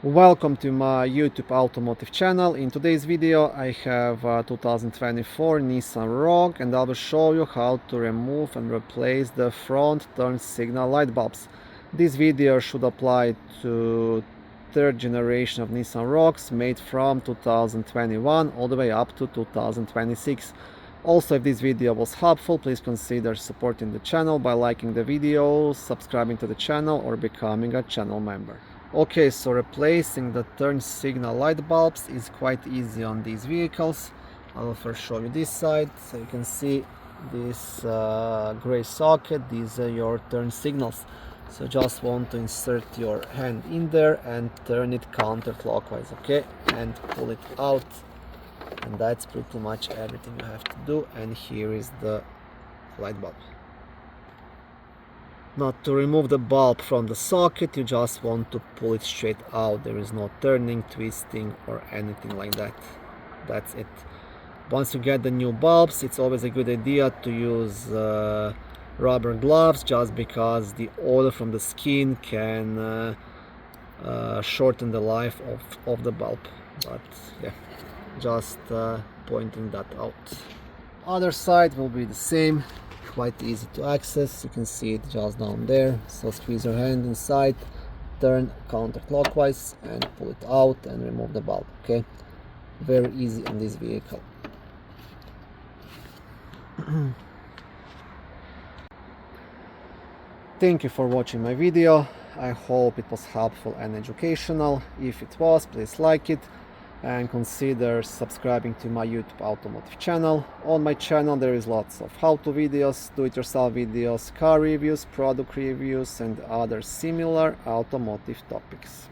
Welcome to my YouTube automotive channel. In today's video I have a 2024 Nissan Rogue and I will show you how to remove and replace the front turn signal light bulbs. This video should apply to third generation of Nissan Rogues made from 2021 all the way up to 2026. Also, if this video was helpful, please consider supporting the channel by liking the video, subscribing to the channel or becoming a channel member. Okay, so replacing the turn signal light bulbs is quite easy on these vehicles. I will first show you this side. So you can see this gray socket. These are your turn signals. So just want to insert your hand in there and turn it counterclockwise, okay? And pull it out. And that's pretty much everything you have to do. And here is the light bulb. Now to remove the bulb from the socket, you just want to pull it straight out. There is no turning, twisting or anything like that. That's it. Once you get the new bulbs, it's always a good idea to use rubber gloves, just because the oil from the skin can shorten the life of the bulb. But yeah, just pointing that out. Other side will be the same. Quite easy to access. You can see it just down there. So squeeze your hand inside, turn counterclockwise and pull it out and remove the bulb. Okay, very easy on this vehicle. Thank you for watching my video. I hope it was helpful and educational. If it was, please like it and consider subscribing to my YouTube automotive channel. On my channel there is lots of how-to videos, do-it-yourself videos, car reviews, product reviews and other similar automotive topics.